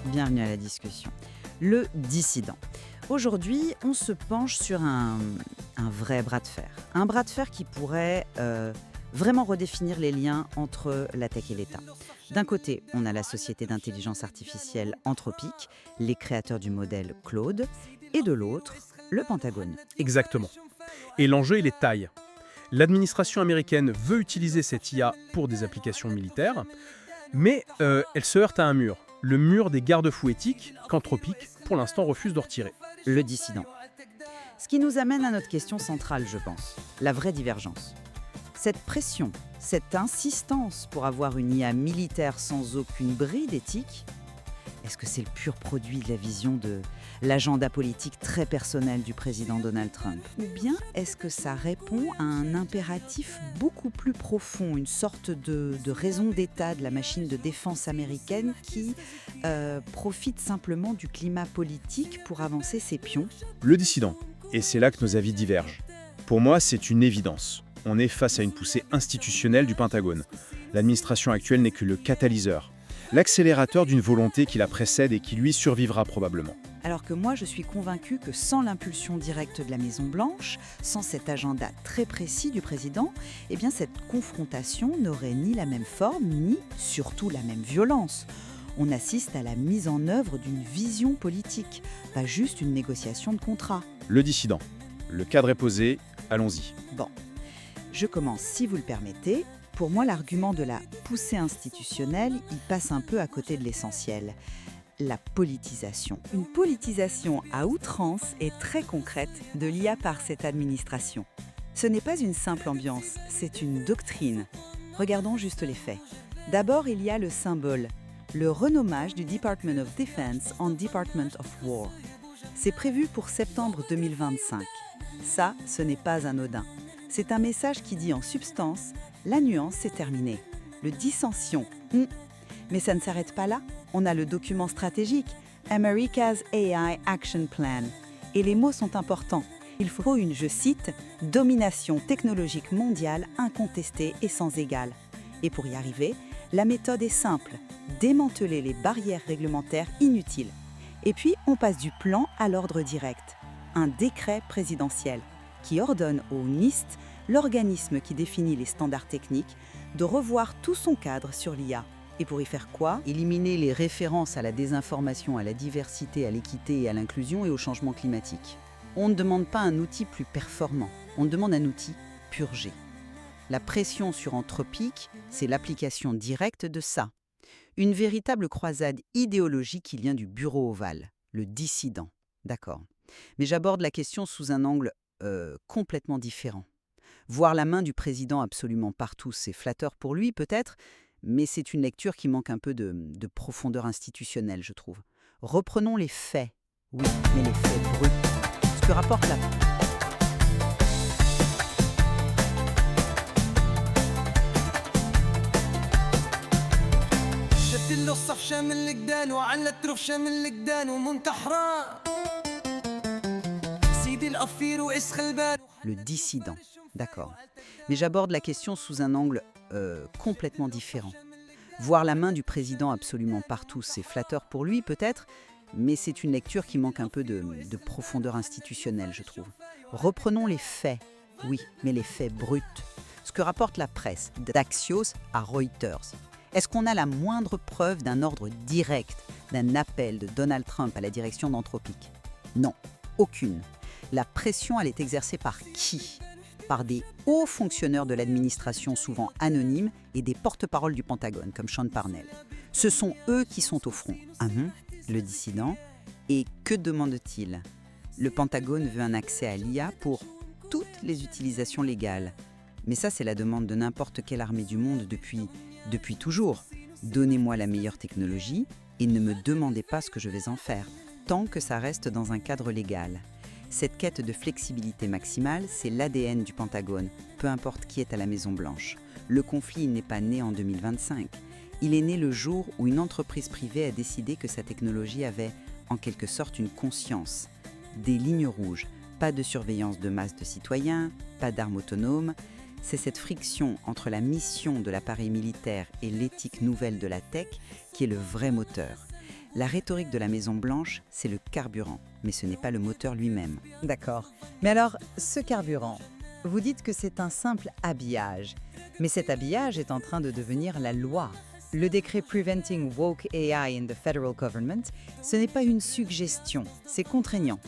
Bienvenue à la discussion. Le dissident. Aujourd'hui, on se penche sur un vrai bras de fer. Un bras de fer qui pourrait vraiment redéfinir les liens entre la tech et l'État. D'un côté, on a la société d'intelligence artificielle Anthropic, les créateurs du modèle Claude, et de l'autre, le Pentagone. Exactement. Et l'enjeu, il est taille. L'administration américaine veut utiliser cette IA pour des applications militaires, mais elle se heurte à un mur. Le mur des garde-fous éthiques qu'Anthropic, pour l'instant, refuse de retirer. Le dissident. Ce qui nous amène à notre question centrale, je pense, la vraie divergence. Cette pression, cette insistance pour avoir une IA militaire sans aucune bride éthique, est-ce que c'est le pur produit de la vision de l'agenda politique très personnel du président Donald Trump? Ou bien est-ce que ça répond à un impératif beaucoup plus profond, une sorte de raison d'État de la machine de défense américaine qui profite simplement du climat politique pour avancer ses pions? Le dissident. Et c'est là que nos avis divergent. Pour moi, c'est une évidence. On est face à une poussée institutionnelle du Pentagone. L'administration actuelle n'est que le catalyseur, l'accélérateur d'une volonté qui la précède et qui lui survivra probablement. Alors que moi, je suis convaincue que sans l'impulsion directe de la Maison-Blanche, sans cet agenda très précis du président, eh bien cette confrontation n'aurait ni la même forme, ni surtout la même violence. On assiste à la mise en œuvre d'une vision politique, pas juste une négociation de contrat. Le dissident. Le cadre est posé, allons-y. Bon, je commence, si vous le permettez. Pour moi, l'argument de la poussée institutionnelle, il passe un peu à côté de l'essentiel. La politisation. Une politisation à outrance et très concrète de l'IA par cette administration. Ce n'est pas une simple ambiance, c'est une doctrine. Regardons juste les faits. D'abord, il y a le symbole, le renommage du Department of Defense en Department of War. C'est prévu pour septembre 2025. Ça, ce n'est pas anodin. C'est un message qui dit en substance, la nuance c'est terminé. Le dissension, mais ça ne s'arrête pas là. On a le document stratégique, America's AI Action Plan. Et les mots sont importants. Il faut une, je cite, domination technologique mondiale incontestée et sans égale. Et pour y arriver, la méthode est simple, démanteler les barrières réglementaires inutiles. Et puis, on passe du plan à l'ordre direct. Un décret présidentiel qui ordonne au NIST, l'organisme qui définit les standards techniques, de revoir tout son cadre sur l'IA. Et pour y faire quoi? Éliminer les références à la désinformation, à la diversité, à l'équité et à l'inclusion et au changement climatique. On ne demande pas un outil plus performant, on demande un outil purgé. La pression sur Anthropic, c'est l'application directe de ça. Une véritable croisade idéologique qui vient du bureau ovale, le dissident. D'accord. Mais j'aborde la question sous un angle complètement différent. Voir la main du président absolument partout, c'est flatteur pour lui peut-être, mais c'est une lecture qui manque un peu de profondeur institutionnelle, je trouve. Reprenons les faits. Oui, mais les faits bruts. Ce que rapporte la... Le dissident, d'accord. Mais j'aborde la question sous un angle complètement différent. Voir la main du président absolument partout, c'est flatteur pour lui peut-être, mais c'est une lecture qui manque un peu de profondeur institutionnelle, je trouve. Reprenons les faits. Oui, mais les faits bruts. Ce que rapporte la presse, d'Axios à Reuters. Est-ce qu'on a la moindre preuve d'un ordre direct, d'un appel de Donald Trump à la direction d'Anthropic? Non, aucune. La pression, elle est exercée par qui? Par des hauts fonctionnaires de l'administration, souvent anonymes, et des porte-paroles du Pentagone, comme Sean Parnell. Ce sont eux qui sont au front. Le dissident. Et que demande-t-il? Le Pentagone veut un accès à l'IA pour toutes les utilisations légales. Mais ça, c'est la demande de n'importe quelle armée du monde depuis toujours. Donnez-moi la meilleure technologie et ne me demandez pas ce que je vais en faire, tant que ça reste dans un cadre légal. Cette quête de flexibilité maximale, c'est l'ADN du Pentagone, peu importe qui est à la Maison-Blanche. Le conflit n'est pas né en 2025. Il est né le jour où une entreprise privée a décidé que sa technologie avait, en quelque sorte, une conscience. Des lignes rouges, pas de surveillance de masse de citoyens, pas d'armes autonomes. C'est cette friction entre la mission de l'appareil militaire et l'éthique nouvelle de la tech qui est le vrai moteur. La rhétorique de la Maison-Blanche, c'est le carburant, mais ce n'est pas le moteur lui-même. D'accord. Mais alors, ce carburant, vous dites que c'est un simple habillage. Mais cet habillage est en train de devenir la loi. Le décret Preventing Woke AI in the Federal Government, ce n'est pas une suggestion, c'est contraignant.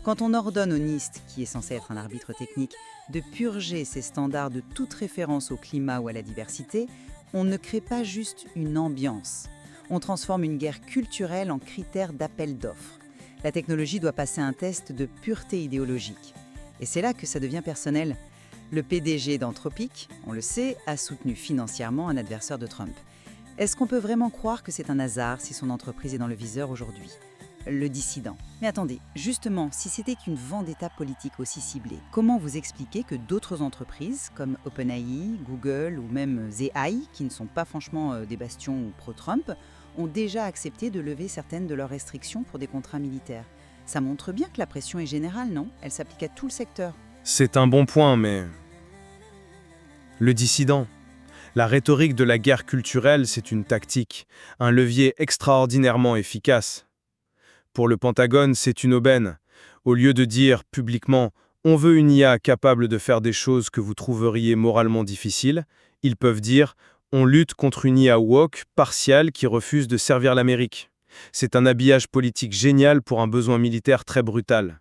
Quand on ordonne au NIST, qui est censé être un arbitre technique, de purger ses standards de toute référence au climat ou à la diversité, on ne crée pas juste une ambiance. On transforme une guerre culturelle en critère d'appel d'offres. La technologie doit passer un test de pureté idéologique. Et c'est là que ça devient personnel. Le PDG d'Anthropic, on le sait, a soutenu financièrement un adversaire de Trump. Est-ce qu'on peut vraiment croire que c'est un hasard si son entreprise est dans le viseur aujourd'hui ? Le dissident. Mais attendez, justement, si c'était une vendetta politique aussi ciblée, comment vous expliquez que d'autres entreprises, comme OpenAI, Google ou même ZAI, qui ne sont pas franchement des bastions pro-Trump, ont déjà accepté de lever certaines de leurs restrictions pour des contrats militaires ? Ça montre bien que la pression est générale, non ? Elle s'applique à tout le secteur. C'est un bon point, mais... Le dissident. La rhétorique de la guerre culturelle, c'est une tactique, un levier extraordinairement efficace. Pour le Pentagone, c'est une aubaine. Au lieu de dire publiquement « on veut une IA capable de faire des choses que vous trouveriez moralement difficiles », ils peuvent dire « on lutte contre une IA woke, partiale, qui refuse de servir l'Amérique ». C'est un habillage politique génial pour un besoin militaire très brutal.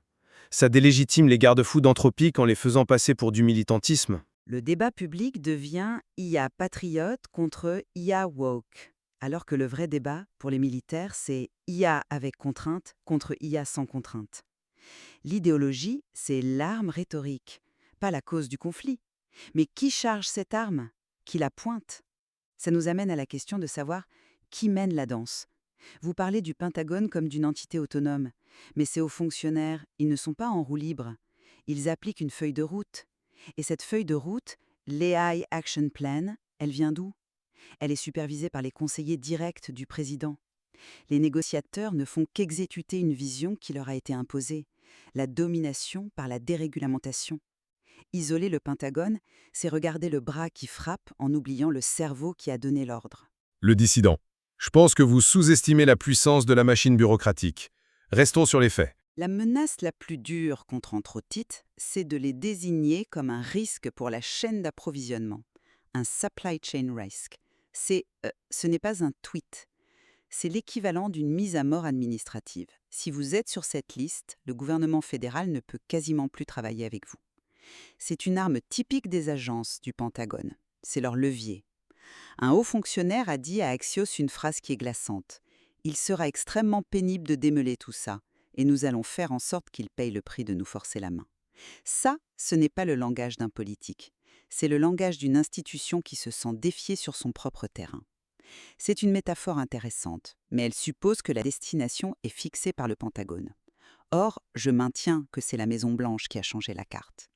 Ça délégitime les garde-fous d'Anthropic en les faisant passer pour du militantisme. Le débat public devient IA patriote contre IA woke. Alors que le vrai débat, pour les militaires, c'est IA avec contrainte contre IA sans contrainte. L'idéologie, c'est l'arme rhétorique, pas la cause du conflit. Mais qui charge cette arme ? Qui la pointe ? Ça nous amène à la question de savoir qui mène la danse. Vous parlez du Pentagone comme d'une entité autonome, mais ces hauts fonctionnaires, ils ne sont pas en roue libre. Ils appliquent une feuille de route. Et cette feuille de route, l'AI Action Plan, elle vient d'où ? Elle est supervisée par les conseillers directs du président. Les négociateurs ne font qu'exécuter une vision qui leur a été imposée, la domination par la déréglementation. Isoler le Pentagone, c'est regarder le bras qui frappe en oubliant le cerveau qui a donné l'ordre. Le dissident. Je pense que vous sous-estimez la puissance de la machine bureaucratique. Restons sur les faits. La menace la plus dure contre Anthropic, c'est de les désigner comme un risque pour la chaîne d'approvisionnement, un supply chain risk. Ce n'est pas un tweet, c'est l'équivalent d'une mise à mort administrative. Si vous êtes sur cette liste, le gouvernement fédéral ne peut quasiment plus travailler avec vous. C'est une arme typique des agences du Pentagone, c'est leur levier. Un haut fonctionnaire a dit à Axios une phrase qui est glaçante. « Il sera extrêmement pénible de démêler tout ça, et nous allons faire en sorte qu'il paye le prix de nous forcer la main. » Ça, ce n'est pas le langage d'un politique. C'est le langage d'une institution qui se sent défiée sur son propre terrain. C'est une métaphore intéressante, mais elle suppose que la destination est fixée par le Pentagone. Or, je maintiens que c'est la Maison-Blanche qui a changé la carte.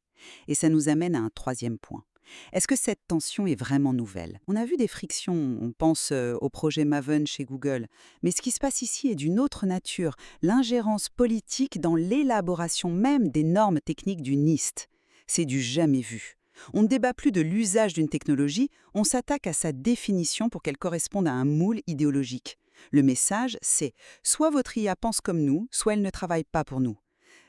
Et ça nous amène à un troisième point. Est-ce que cette tension est vraiment nouvelle ? On a vu des frictions, on pense au projet Maven chez Google, mais ce qui se passe ici est d'une autre nature, l'ingérence politique dans l'élaboration même des normes techniques du NIST. C'est du jamais vu. On ne débat plus de l'usage d'une technologie, on s'attaque à sa définition pour qu'elle corresponde à un moule idéologique. Le message, c'est « soit votre IA pense comme nous, soit elle ne travaille pas pour nous ».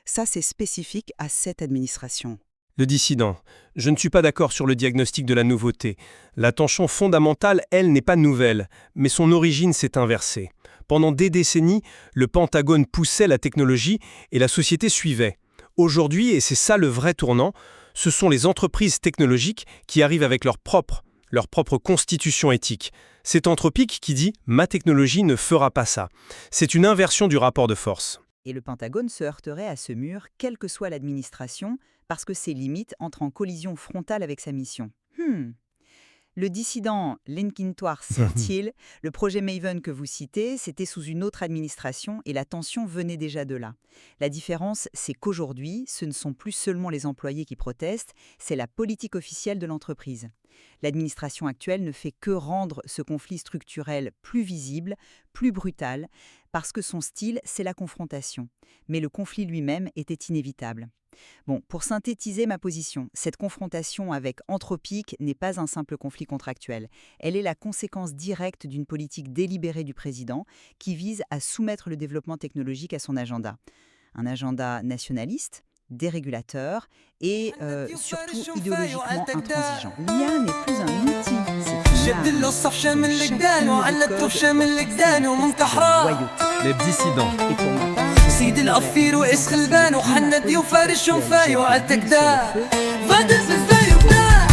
Ça, c'est spécifique à cette administration. Le dissident. Je ne suis pas d'accord sur le diagnostic de la nouveauté. La tension fondamentale, elle, n'est pas nouvelle, mais son origine s'est inversée. Pendant des décennies, le Pentagone poussait la technologie et la société suivait. Aujourd'hui, et c'est ça le vrai tournant, ce sont les entreprises technologiques qui arrivent avec leur propre constitution éthique. C'est Anthropic qui dit « ma technologie ne fera pas ça ». C'est une inversion du rapport de force. Et le Pentagone se heurterait à ce mur, quelle que soit l'administration, parce que ses limites entrent en collision frontale avec sa mission. Le dissident Linkin Sertil, le projet Maven que vous citez, c'était sous une autre administration et la tension venait déjà de là. La différence, c'est qu'aujourd'hui, ce ne sont plus seulement les employés qui protestent, c'est la politique officielle de l'entreprise. L'administration actuelle ne fait que rendre ce conflit structurel plus visible, plus brutal, parce que son style, c'est la confrontation. Mais le conflit lui-même était inévitable. Bon, pour synthétiser ma position, cette confrontation avec Anthropic n'est pas un simple conflit contractuel. Elle est la conséquence directe d'une politique délibérée du président qui vise à soumettre le développement technologique à son agenda. Un agenda nationaliste, dérégulateur et surtout idéologiquement intransigeant. L'IA n'est plus un outil, c'est une arme. Les dissidents. Et pour ma part, سيد القفير وقس خلبان وحنا ضيوف فرشهم فايو عالتكدار فادر بالفايو بتاع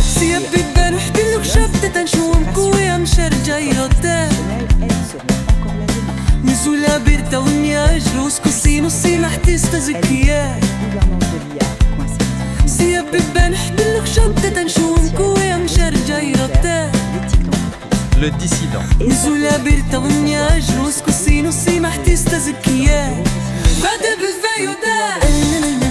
سيب بيبان وحدلو شبتة نشوف مكوية مشار جاي ردان نزولا بيرتا والنياج روس كوسين وصينا حتى يستزكيان سيب بيبان حدلو شبتة نشوف مكوية مشار جاي ردان Le dissident. نزولا بيرتا والنياج روس كوسين وصينا حتى يستزكيان فادا بالفايو دا